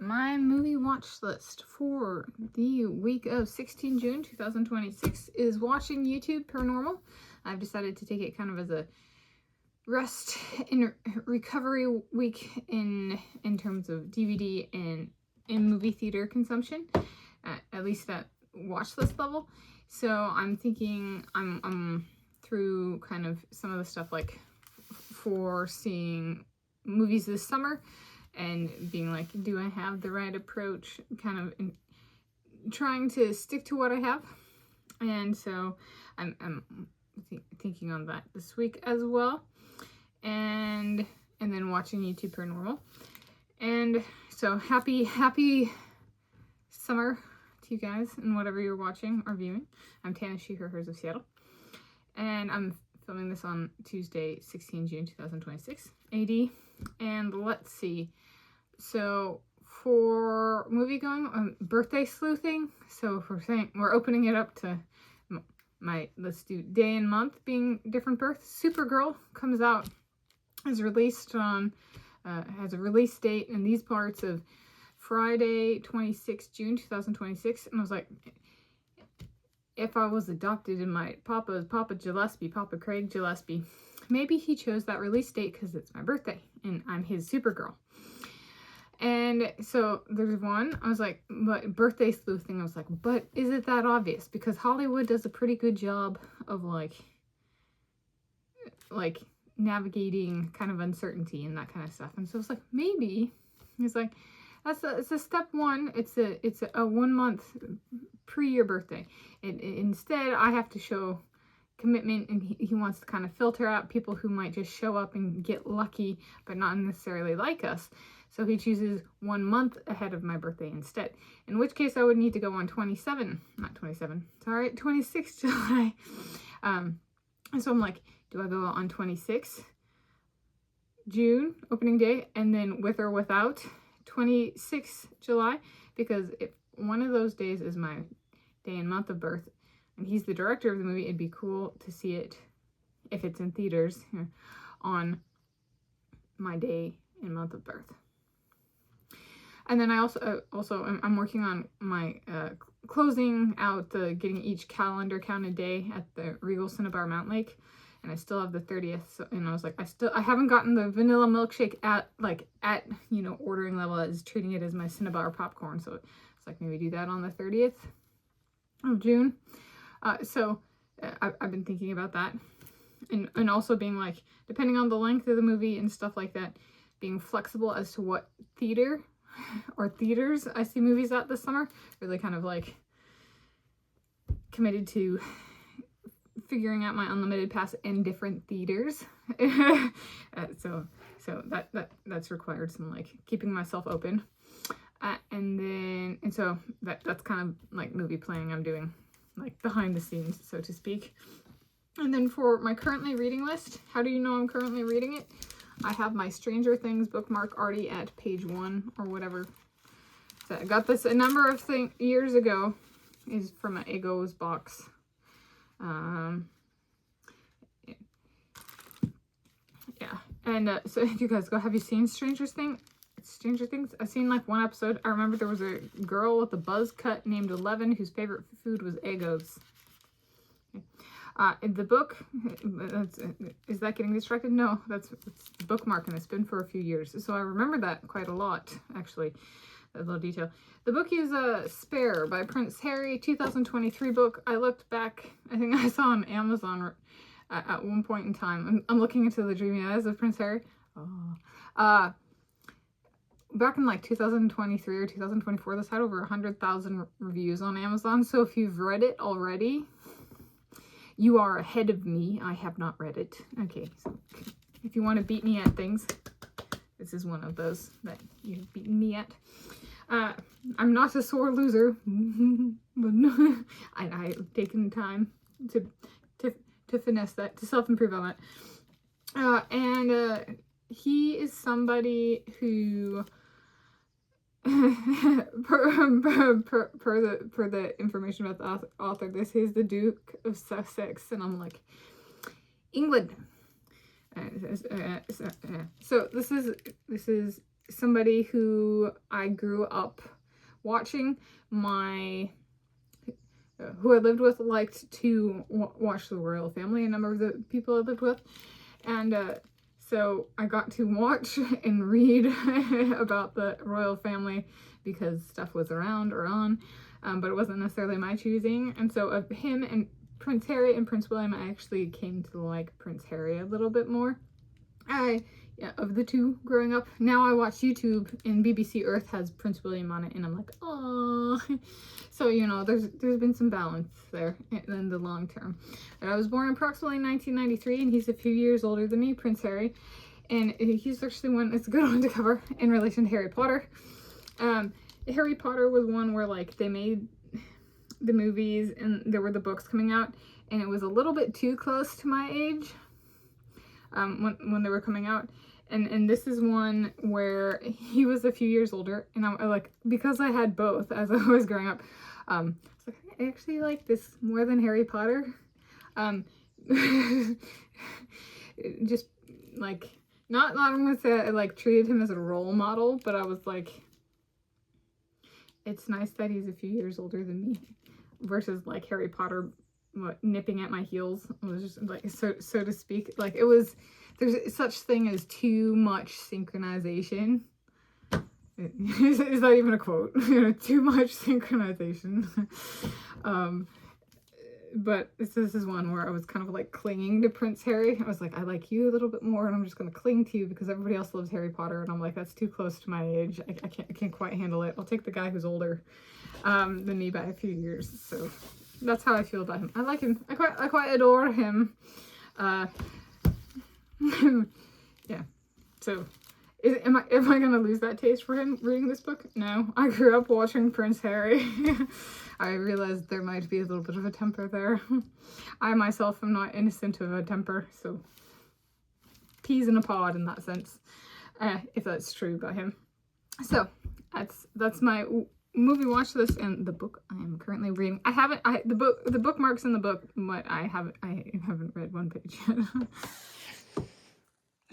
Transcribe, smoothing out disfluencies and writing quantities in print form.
my movie watch list for the week of 16 June 2026 is watching YouTube Paranormal. I've decided to take it kind of as a rest in recovery week in terms of DVD and in movie theater consumption, at least at watch list level. So I'm thinking I'm through kind of some of the stuff like for seeing movies this summer and being like, do I have the right approach, kind of trying to stick to what I have. And so I'm thinking on that this week as well, and then watching YouTube Paranormal. And so happy summer to you guys and whatever you're watching or viewing. I'm Tanis, she, her, hers of Seattle, and I'm filming this on Tuesday, 16 June 2026 AD. And let's see, so for movie going, birthday sleuthing, so if we're saying we're opening it up to let's do day and month being different births. Supergirl comes out, is released on has a release date in these parts of Friday, 26 June 2026. And I was like, if I was adopted and my Papa is Papa Gillespie, Papa Craig Gillespie, maybe he chose that release date because it's my birthday and I'm his Supergirl. And so there's one, I was like, but birthday sleuthing, I was like, but is it that obvious? Because Hollywood does a pretty good job of like navigating kind of uncertainty and that kind of stuff. And so I was like, maybe he's like, it's a step one. It's a 1 month pre your birthday. Instead, I have to show commitment, and he wants to kind of filter out people who might just show up and get lucky, but not necessarily like us. So he chooses 1 month ahead of my birthday instead. In which case, I would need to go on 26 July. So I'm like, do I go on 26 June opening day, and then with or without 26 July, because if one of those days is my day and month of birth and he's the director of the movie, it'd be cool to see it if it's in theaters on my day and month of birth. And then I also I'm working on my closing out getting each calendar counted day at the Regal Cinnabar Mountain Lake. And I still have the 30th, so, and I was like, I haven't gotten the vanilla milkshake at ordering level as treating it as my Cinnabar popcorn. So it's like, maybe do that on the 30th of June. So I've been thinking about that, and also being like, depending on the length of the movie and stuff like that, being flexible as to what theater or theaters I see movies at this summer. Really kind of like committed to figuring out my unlimited pass in different theaters. So that's required some like keeping myself open, and so that's kind of like movie planning I'm doing, like behind the scenes, so to speak. And then for my currently reading list, how do you know I'm currently reading it? I have my Stranger Things bookmark already at page 1 or whatever. So I got this a number of years ago, is from an Egos box. Yeah, and so if you guys go, have you seen Stranger Things? I've seen like one episode. I remember there was a girl with a buzz cut named 11 whose favorite food was Egos. In the book, is that getting distracted? No, it's the bookmark, and it's been for a few years. So I remember that quite a lot, actually, that little detail. The book is Spare by Prince Harry, 2023 book. I looked back, I think I saw on Amazon at one point in time. I'm looking into the dreamy eyes of Prince Harry. Back in like 2023 or 2024, this had over 100,000 reviews on Amazon. So if you've read it already, you are ahead of me. I have not read it. Okay, so if you want to beat me at things, this is one of those that you've beaten me at. I'm not a sore loser, but I've taken time to finesse that, to self-improve on that. And he is somebody who, per the information about the author, this is the Duke of Sussex, and I'm like, England. So this is somebody who I grew up watching. Who I lived with liked to watch the royal family, a number of the people I lived with. And so I got to watch and read about the royal family because stuff was around or on, but it wasn't necessarily my choosing. And so of him and Prince Harry and Prince William, I actually came to like Prince Harry a little bit more. Of the two growing up. Now I watch YouTube and BBC Earth has Prince William on it, and I'm like, oh. So, you know, there's been some balance there in the long term. But I was born approximately 1993, and he's a few years older than me, Prince Harry. And he's actually it's a good one to cover in relation to Harry Potter. Harry Potter was one where, like, they made the movies and there were the books coming out, and it was a little bit too close to my age when they were coming out. And this is one where he was a few years older, and I like, because I had both as I was growing up, I was like, I actually like this more than Harry Potter. Just like, not I'm gonna say I like treated him as a role model, but I was like, it's nice that he's a few years older than me, versus like Harry Potter nipping at my heels. It was just like, so to speak, like there's such thing as too much synchronization. Is that even a quote? Too much synchronization. But this is one where I was kind of like clinging to Prince Harry. I was like, I like you a little bit more, and I'm just going to cling to you because everybody else loves Harry Potter, and I'm like, that's too close to my age. I can't quite handle it. I'll take the guy who's older than me by a few years. So that's how I feel about him. I like him. I quite adore him. Yeah. So, am I gonna lose that taste for him reading this book? No. I grew up watching Prince Harry. I realized there might be a little bit of a temper there. I myself am not innocent of a temper, so peas in a pod in that sense, if that's true about him. So that's my movie watch list and the book I am currently reading. The bookmarks in the book, but I haven't read one page yet.